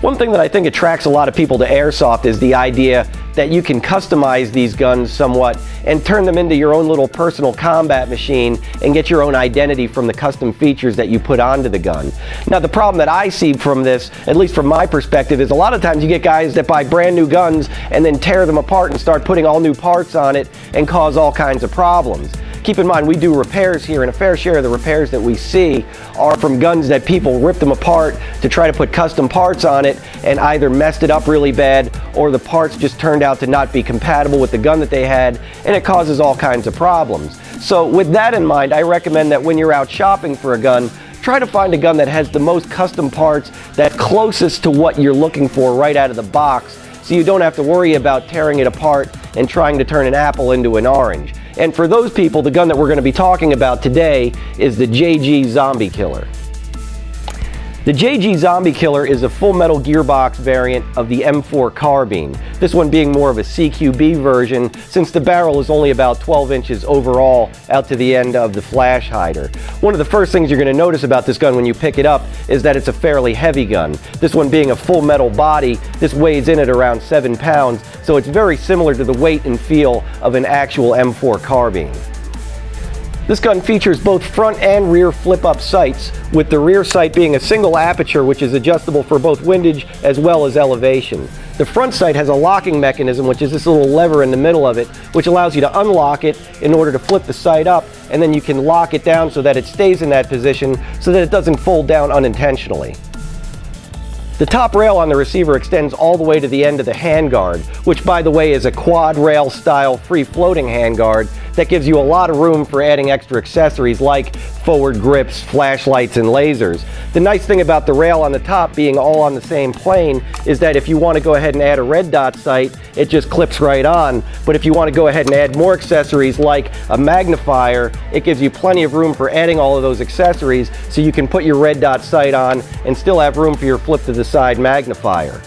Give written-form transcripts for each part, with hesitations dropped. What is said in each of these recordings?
One thing that I think attracts a lot of people to Airsoft is the idea that you can customize these guns somewhat and turn them into your own little personal combat machine and get your own identity from the custom features that you put onto the gun. Now, the problem that I see from this, at least from my perspective, is a lot of times you get guys that buy brand new guns and then tear them apart and start putting all new parts on it and cause all kinds of problems. Keep in mind, we do repairs here, and a fair share of the repairs that we see are from guns that people rip them apart to try to put custom parts on it and either messed it up really bad or the parts just turned out to not be compatible with the gun that they had, and it causes all kinds of problems. So with that in mind, I recommend that when you're out shopping for a gun, try to find a gun that has the most custom parts that's closest to what you're looking for right out of the box, so you don't have to worry about tearing it apart and trying to turn an apple into an orange. And for those people, the gun that we're going to be talking about today is the JG Zombie Killer. The JG Zombie Killer is a full metal gearbox variant of the M4 carbine, this one being more of a CQB version since the barrel is only about 12 inches overall out to the end of the flash hider. One of the first things you're going to notice about this gun when you pick it up is that it's a fairly heavy gun. This one being a full metal body, this weighs in at around 7 pounds, so it's very similar to the weight and feel of an actual M4 carbine. This gun features both front and rear flip-up sights, with the rear sight being a single aperture which is adjustable for both windage as well as elevation. The front sight has a locking mechanism, which is this little lever in the middle of it, which allows you to unlock it in order to flip the sight up, and then you can lock it down so that it stays in that position so that it doesn't fold down unintentionally. The top rail on the receiver extends all the way to the end of the handguard, which by the way is a quad rail style free floating handguard that gives you a lot of room for adding extra accessories like forward grips, flashlights, and lasers. The nice thing about the rail on the top being all on the same plane is that if you want to go ahead and add a red dot sight, it just clips right on. But if you want to go ahead and add more accessories like a magnifier, it gives you plenty of room for adding all of those accessories so you can put your red dot sight on and still have room for your flip to the side magnifier.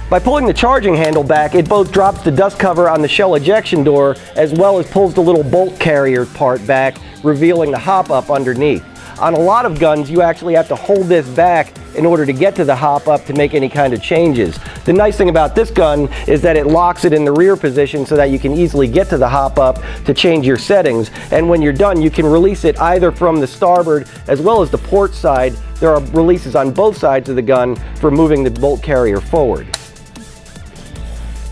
By pulling the charging handle back, it both drops the dust cover on the shell ejection door as well as pulls the little bolt carrier part back, revealing the hop-up underneath. On a lot of guns, you actually have to hold this back in order to get to the hop-up to make any kind of changes. The nice thing about this gun is that it locks it in the rear position so that you can easily get to the hop-up to change your settings, and when you're done, you can release it either from the starboard as well as the port side. There are releases on both sides of the gun for moving the bolt carrier forward.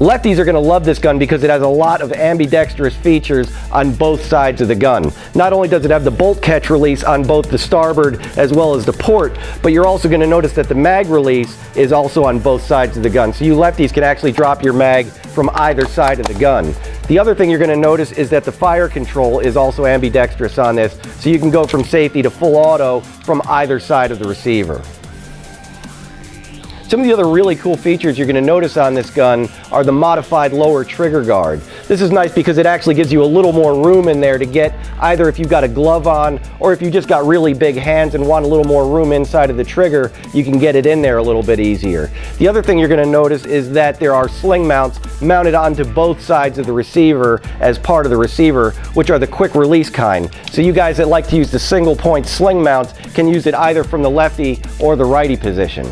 Lefties are going to love this gun because it has a lot of ambidextrous features on both sides of the gun. Not only does it have the bolt catch release on both the starboard as well as the port, but you're also going to notice that the mag release is also on both sides of the gun. So you lefties can actually drop your mag from either side of the gun. The other thing you're going to notice is that the fire control is also ambidextrous on this, so you can go from safety to full auto from either side of the receiver. Some of the other really cool features you're going to notice on this gun are the modified lower trigger guard. This is nice because it actually gives you a little more room in there to get either if you've got a glove on or if you just got really big hands and want a little more room inside of the trigger, you can get it in there a little bit easier. The other thing you're going to notice is that there are sling mounts mounted onto both sides of the receiver as part of the receiver, which are the quick release kind. So you guys that like to use the single point sling mounts can use it either from the lefty or the righty position.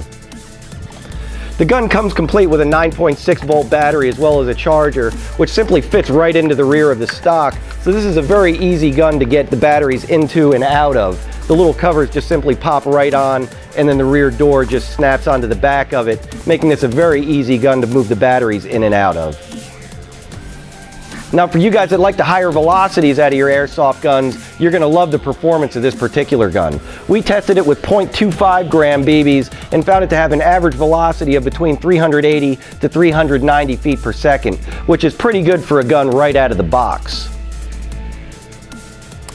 The gun comes complete with a 9.6 volt battery as well as a charger, which simply fits right into the rear of the stock. So this is a very easy gun to get the batteries into and out of. The little covers just simply pop right on, and then the rear door just snaps onto the back of it, making this a very easy gun to move the batteries in and out of. Now for you guys that like the higher velocities out of your airsoft guns, you're going to love the performance of this particular gun. We tested it with 0.25 gram BBs and found it to have an average velocity of between 380 to 390 feet per second, which is pretty good for a gun right out of the box.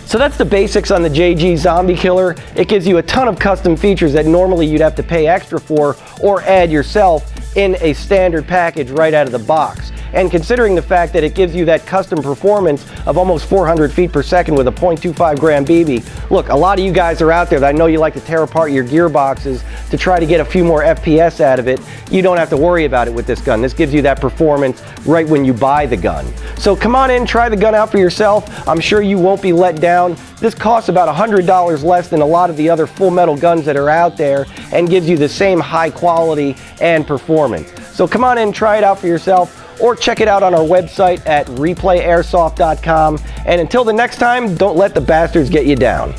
So that's the basics on the JG Zombie Killer. It gives you a ton of custom features that normally you'd have to pay extra for or add yourself in a standard package right out of the box. And considering the fact that it gives you that custom performance of almost 400 feet per second with a .25 gram BB, look, a lot of you guys are out there that I know you like to tear apart your gearboxes to try to get a few more FPS out of it. You don't have to worry about it with this gun. This gives you that performance right when you buy the gun. So come on in, try the gun out for yourself. I'm sure you won't be let down. This costs about $100 less than a lot of the other full metal guns that are out there and gives you the same high quality and performance. So come on in, try it out for yourself, or check it out on our website at replayairsoft.com. And until the next time, don't let the bastards get you down.